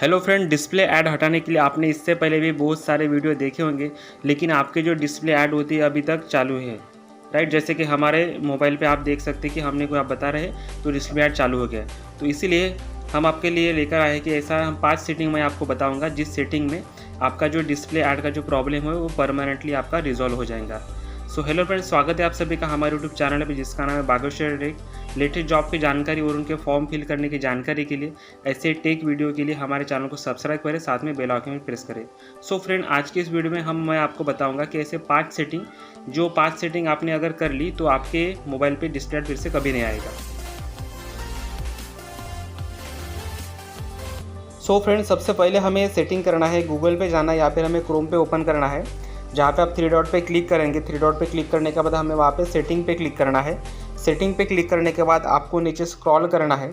Hello friend, display ad हटाने के लिए आपने इससे पहले भी बहुत सारे वीडियो देखे होंगे, लेकिन आपके जो डिस्प्ले ऐड होती है अभी तक चालू है, राइट। जैसे कि हमारे मोबाइल पे आप देख सकते हैं कि हमने कोई आप बता रहे हैं तो डिस्प्ले ऐड चालू हो गया। तो इसीलिए हम आपके लिए लेकर आए हैं कि ऐसा हम 5 सेटिंग मैं आपको बताऊंगा, जिस सेटिंग में आपका जो डिस्प्ले ऐड का जो प्रॉब्लम है वो परमानेंटली आपका रिजॉल्व हो जाएगा। सो हेलो फ्रेंड्स, स्वागत है आप सभी का हमारे यूट्यूब चैनल पे, जिसका नाम है बागेश्वर टेक। लेटेस्ट जॉब की जानकारी और उनके फॉर्म फिल करने की जानकारी के लिए, ऐसे टेक वीडियो के लिए हमारे चैनल को सब्सक्राइब करें, साथ में बेल आइकन प्रेस करें। सो फ्रेंड, आज की इस वीडियो में मैं आपको बताऊंगा कि ऐसे 5 सेटिंग आपने अगर कर ली तो आपके मोबाइल पे डिस्प्ले ऐड फिर से कभी नहीं आएगा। सो फ्रेंड, सबसे पहले हमें सेटिंग करना है, गूगल पे जाना है या फिर हमें क्रोम पे ओपन करना है। जहाँ पे आप 3 डॉट पे क्लिक करेंगे, 3 डॉट पे क्लिक करने के बाद हमें वहाँ पे सेटिंग पे क्लिक करना है। सेटिंग पे क्लिक करने के बाद आपको नीचे स्क्रॉल करना है।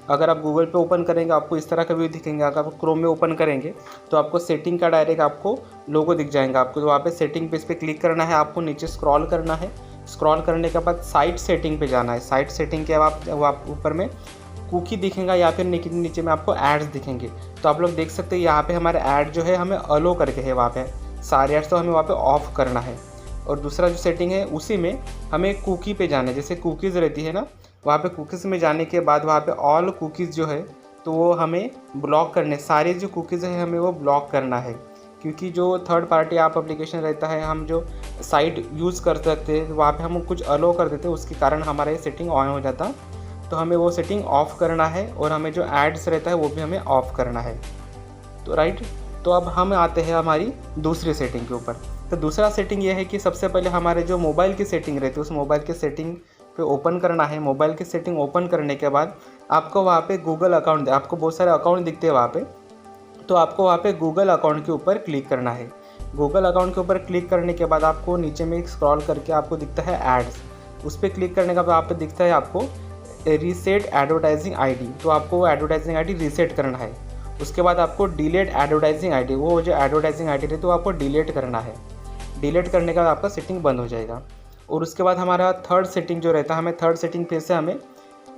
अगर आप गूगल पे ओपन करेंगे आपको इस तरह का व्यू दिखेंगे। अगर आप क्रोम में ओपन करेंगे तो आपको सेटिंग का डायरेक्ट आपको लोगो दिख जाएगा आपको। तो वहाँ पे सेटिंग पे इस पर क्लिक करना है, आपको नीचे स्क्रॉल करना है। स्क्रॉल करने के बाद साइट सेटिंग पे जाना है। साइट सेटिंग के बाद आप ऊपर में कुकी दिखेगा या फिर नीचे में आपको एड्स दिखेंगे। तो आप लोग देख सकते हैं यहाँ पे हमारे ऐड जो है हमें अलो करके है, वहाँ पे सारे ऐड्स तो हमें वहाँ पे ऑफ करना है। और दूसरा जो सेटिंग है उसी में हमें कुकी पे जाना है। जैसे कुकीज़ रहती है ना, वहाँ पे कुकीज़ में जाने के बाद वहाँ पे ऑल कुकीज़ जो है तो वो हमें ब्लॉक करने, सारे जो कुकीज़ है हमें वो ब्लॉक करना है। क्योंकि जो थर्ड पार्टी ऐप एप्लीकेशन रहता है, हम जो साइट यूज़ कर सकते हैं वहाँ पे हम कुछ अलो कर देते हैं, उसके कारण हमारा ये सेटिंग ऑन हो जाता। तो हमें वो सेटिंग ऑफ़ करना है और हमें जो एड्स रहता है वो भी हमें ऑफ़ करना है। तो राइट, तो अब हम आते हैं हमारी दूसरी सेटिंग के ऊपर। तो दूसरा सेटिंग ये है कि सबसे पहले हमारे जो मोबाइल की सेटिंग रहती है उस मोबाइल के सेटिंग पे ओपन करना है। मोबाइल की सेटिंग ओपन करने के बाद आपको वहाँ पे गूगल अकाउंट, आपको बहुत सारे अकाउंट दिखते हैं वहाँ पे, तो आपको वहाँ पे गूगल अकाउंट के ऊपर क्लिक करना है। गूगल अकाउंट के ऊपर क्लिक करने के बाद आपको नीचे में स्क्रॉल करके आपको दिखता है एड्स। उस पर क्लिक करने के बाद आप पे दिखता है आपको रीसेट एडवर्टाइजिंग आईडी। तो आपको वो एडवर्टाइजिंग आईडी रीसेट करना है। उसके बाद आपको डिलीट एडवर्टाइजिंग आईडी, वो जो एडवर्टाइजिंग आईडी रहती है तो आपको डिलीट करना है। डिलीट करने के बाद आपका सेटिंग बंद हो जाएगा। और उसके बाद हमारा थर्ड सेटिंग जो रहता है, हमें थर्ड सेटिंग फिर से हमें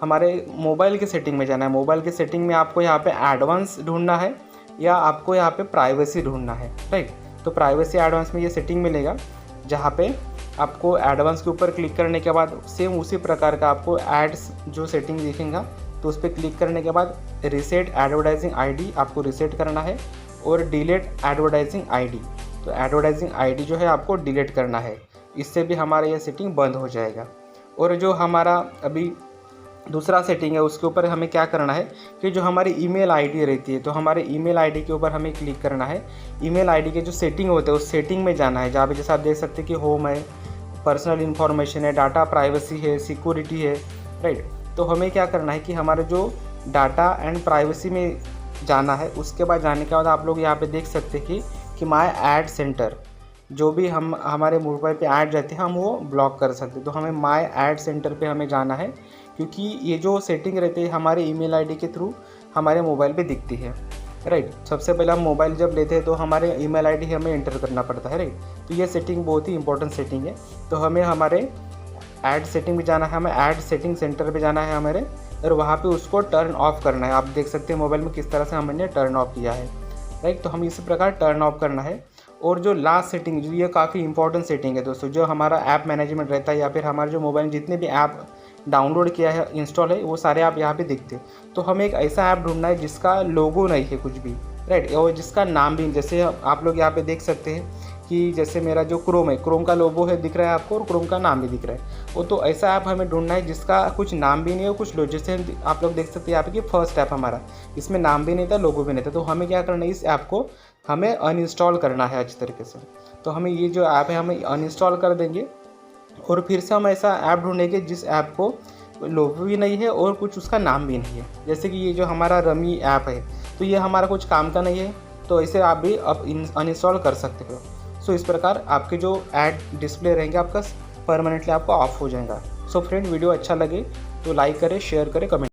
हमारे मोबाइल के सेटिंग में जाना है। मोबाइल के सेटिंग में आपको यहाँ पे एडवांस ढूंढना है या आपको यहाँ पे प्राइवेसी ढूंढना है, राइट। तो प्राइवेसी एडवांस में ये सेटिंग मिलेगा, जहाँ पे आपको एडवांस के ऊपर क्लिक करने के बाद सेम उसी प्रकार का आपको एड्स जो सेटिंग दिखेगा। तो उस पर क्लिक करने के बाद रीसेट एडवर्टाइजिंग आईडी आपको रीसेट करना है और डिलीट एडवर्टाइजिंग आईडी, तो एडवर्टाइजिंग आईडी जो है आपको डिलीट करना है। इससे भी हमारा ये सेटिंग बंद हो जाएगा। और जो हमारा अभी दूसरा सेटिंग है उसके ऊपर हमें क्या करना है कि जो हमारी ईमेल आईडी रहती है, तो हमारे ईमेल आईडी के ऊपर हमें क्लिक करना है। ईमेल आईडी के जो सेटिंग होते हैं उस सेटिंग में जाना है, जहाँ पे जैसे आप देख सकते हैं कि होम है, पर्सनल इन्फॉर्मेशन है, डाटा प्राइवेसी है, सिक्योरिटी है, राइट। तो हमें क्या करना है कि हमारे जो डाटा एंड प्राइवेसी में जाना है। उसके बाद जाने के बाद आप लोग यहाँ पे देख सकते हैं कि माय ऐड सेंटर, जो भी हम हमारे मोबाइल पे ऐड रहते हैं हम वो ब्लॉक कर सकते हैं। तो हमें माय ऐड सेंटर पे हमें जाना है, क्योंकि ये जो सेटिंग रहती है हमारे ईमेल आईडी के थ्रू हमारे मोबाइल पे दिखती है, राइट। सबसे पहले हम मोबाइल जब लेते हैं तो हमारे ईमेल आईडी हमें एंटर करना पड़ता है, राइट। तो ये सेटिंग बहुत ही इंपॉर्टेंट सेटिंग है। तो हमें हमारे ऐड सेटिंग में जाना है, हमें ऐड सेटिंग सेंटर पे जाना है हमारे, और वहाँ पे उसको टर्न ऑफ करना है। आप देख सकते हैं मोबाइल में किस तरह से हमने टर्न ऑफ किया है, राइट। तो हम इसी प्रकार टर्न ऑफ करना है। और जो लास्ट सेटिंग, जो ये काफ़ी इंपॉर्टेंट सेटिंग है दोस्तों, जो हमारा ऐप मैनेजमेंट रहता है या फिर हमारे जो मोबाइल में जितने भी ऐप डाउनलोड किया है, इंस्टॉल है, वो सारे ऐप यहाँ पे दिखते हैं। तो हमें एक ऐसा ऐप ढूंढना है जिसका लोगो नहीं है कुछ भी, राइट, और जिसका नाम भी, जैसे आप लोग यहाँ पे देख सकते हैं कि जैसे मेरा जो क्रोम है, क्रोम का लोगो है दिख रहा है आपको और क्रोम का नाम भी दिख रहा है। वो तो ऐसा ऐप हमें ढूंढना है जिसका कुछ नाम भी नहीं है, कुछ लोगो, जैसे आप लोग देख सकते हैं यहाँ पे कि फर्स्ट ऐप हमारा, इसमें नाम भी नहीं था, लोगो भी नहीं था। तो हमें क्या करना है, इस ऐप को हमें अनइंस्टॉल करना है अच्छी तरीके से। तो हमें ये जो ऐप है हमें अनइंस्टॉल कर देंगे और फिर से हम ऐसा ऐप ढूंढेंगे जिस ऐप को लोगो भी नहीं है और कुछ उसका नाम भी नहीं है। जैसे कि ये जो हमारा रमी ऐप है, तो ये हमारा कुछ काम का नहीं है, तो इसे आप भी अब अनइंस्टॉल कर सकते हो। सो इस प्रकार आपके जो ऐड डिस्प्ले रहेंगे आपका परमानेंटली आपका ऑफ हो जाएगा। सो फ्रेंड, वीडियो अच्छा लगे तो लाइक करें, शेयर करें, कमेंट